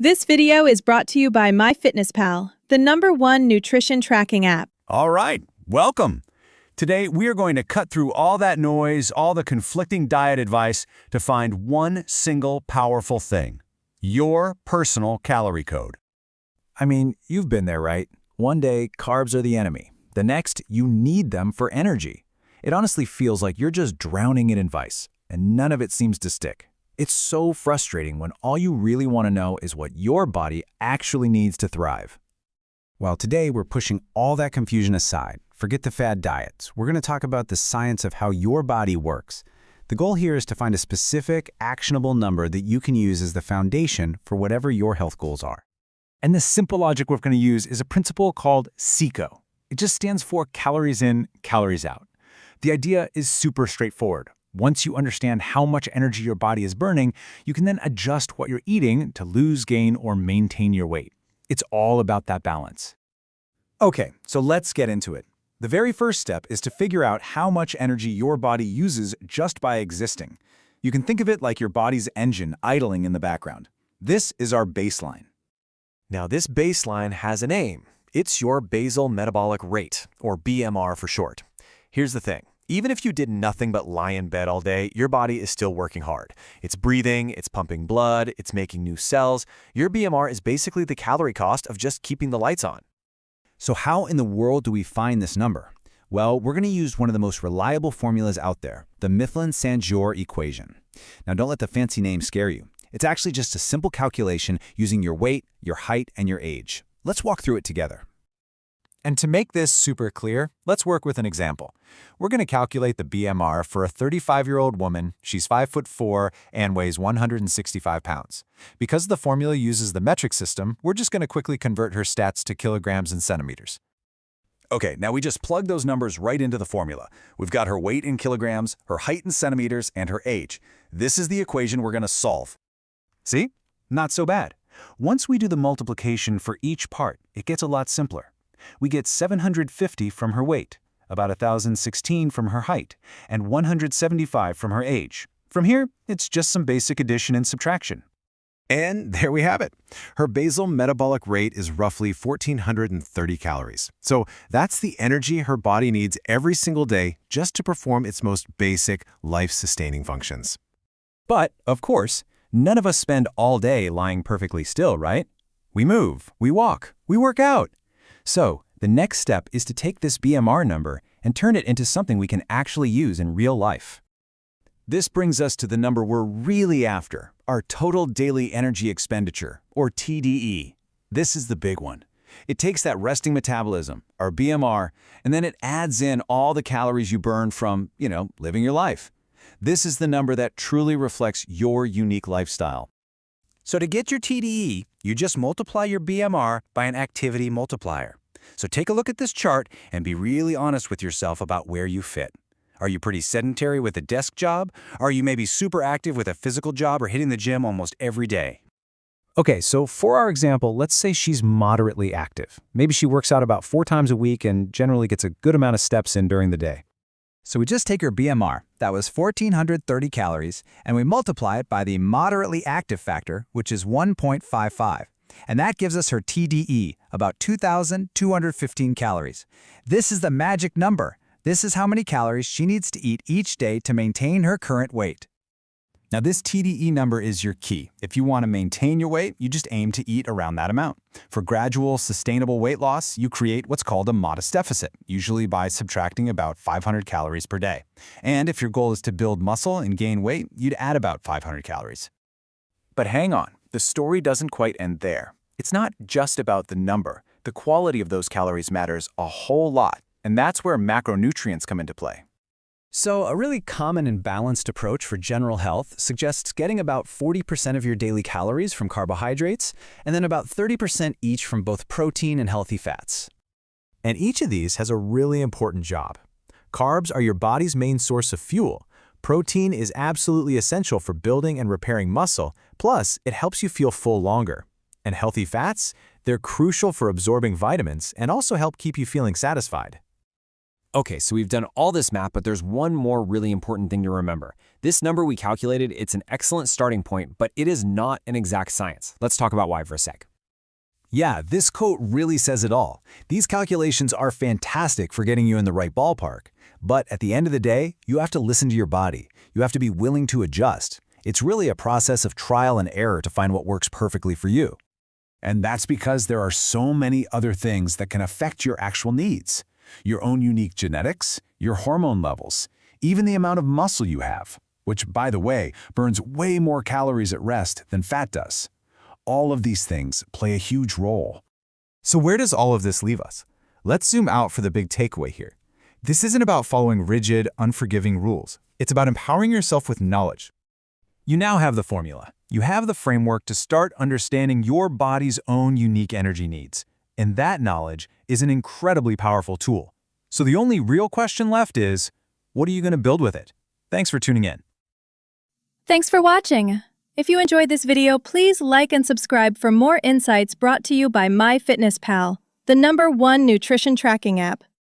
This video is brought to you by MyFitnessPal, the #1 nutrition tracking app. All right, welcome. Today, we are going to cut through all that noise, all the conflicting diet advice to find one single powerful thing: your personal calorie code. I mean, you've been there, right? One day, carbs are the enemy. The next, you need them for energy. It honestly feels like you're just drowning in advice, and none of it seems to stick. It's so frustrating when all you really want to know is what your body actually needs to thrive. Well, today we're pushing all that confusion aside. Forget the fad diets. We're going to talk about the science of how your body works. The goal here is to find a specific, actionable number that you can use as the foundation for whatever your health goals are. And the simple logic we're going to use is a principle called CICO. It just stands for calories in, calories out. The idea is super straightforward. Once you understand how much energy your body is burning, you can then adjust what you're eating to lose, gain, or maintain your weight. It's all about that balance. Okay, so let's get into it. The very first step is to figure out how much energy your body uses just by existing. You can think of it like your body's engine idling in the background. This is our baseline. Now, this baseline has a name. It's your basal metabolic rate, or BMR for short. Here's the thing. Even if you did nothing but lie in bed all day, your body is still working hard. It's breathing, it's pumping blood, it's making new cells. Your BMR is basically the calorie cost of just keeping the lights on. So how in the world do we find this number? Well, we're going to use one of the most reliable formulas out there, the Mifflin-St Jeor equation. Now, don't let the fancy name scare you. It's actually just a simple calculation using your weight, your height, and your age. Let's walk through it together. And to make this super clear, let's work with an example. We're going to calculate the BMR for a 35-year-old woman. She's 5'4" and weighs 165 pounds. Because the formula uses the metric system, we're just going to quickly convert her stats to kilograms and centimeters. Okay, now we just plug those numbers right into the formula. We've got her weight in kilograms, her height in centimeters, and her age. This is the equation we're going to solve. See? Not so bad. Once we do the multiplication for each part, it gets a lot simpler. We get 750 from her weight, about 1,016 from her height, and 175 from her age. From here, it's just some basic addition and subtraction. And there we have it. Her basal metabolic rate is roughly 1,430 calories. So that's the energy her body needs every single day just to perform its most basic life-sustaining functions. But, of course, none of us spend all day lying perfectly still, right? We move, we walk, we work out. So, the next step is to take this BMR number and turn it into something we can actually use in real life. This brings us to the number we're really after, our Total Daily Energy Expenditure, or TDEE. This is the big one. It takes that resting metabolism, our BMR, and then it adds in all the calories you burn from, living your life. This is the number that truly reflects your unique lifestyle. So to get your TDEE, you just multiply your BMR by an activity multiplier. So take a look at this chart and be really honest with yourself about where you fit. Are you pretty sedentary with a desk job? Are you maybe super active with a physical job or hitting the gym almost every day? Okay, so for our example, let's say she's moderately active. Maybe she works out about 4 times a week and generally gets a good amount of steps in during the day. So we just take her BMR, that was 1,430 calories, and we multiply it by the moderately active factor, which is 1.55. And that gives us her TDE, about 2,215 calories. This is the magic number. This is how many calories she needs to eat each day to maintain her current weight. Now, this TDE number is your key. If you want to maintain your weight, you just aim to eat around that amount. For gradual, sustainable weight loss, you create what's called a modest deficit, usually by subtracting about 500 calories per day. And if your goal is to build muscle and gain weight, you'd add about 500 calories. But hang on, the story doesn't quite end there. It's not just about the number. The quality of those calories matters a whole lot, and that's where macronutrients come into play. So a really common and balanced approach for general health suggests getting about 40% of your daily calories from carbohydrates and then about 30% each from both protein and healthy fats. And each of these has a really important job. Carbs are your body's main source of fuel. Protein is absolutely essential for building and repairing muscle, plus it helps you feel full longer. And healthy fats? They're crucial for absorbing vitamins and also help keep you feeling satisfied. Okay, so we've done all this math, but there's one more really important thing to remember. This number we calculated, it's an excellent starting point, but it is not an exact science. Let's talk about why for a sec. Yeah, this quote really says it all. These calculations are fantastic for getting you in the right ballpark. But at the end of the day, you have to listen to your body. You have to be willing to adjust. It's really a process of trial and error to find what works perfectly for you. And that's because there are so many other things that can affect your actual needs. Your own unique genetics, your hormone levels, even the amount of muscle you have, which, by the way, burns way more calories at rest than fat does. All of these things play a huge role. So where does all of this leave us? Let's zoom out for the big takeaway here. This isn't about following rigid, unforgiving rules. It's about empowering yourself with knowledge. You now have the formula. You have the framework to start understanding your body's own unique energy needs. And that knowledge is an incredibly powerful tool. So the only real question left is, what are you going to build with it? Thanks for tuning in. Thanks for watching. If you enjoyed this video, please like and subscribe for more insights brought to you by MyFitnessPal, the #1 nutrition tracking app.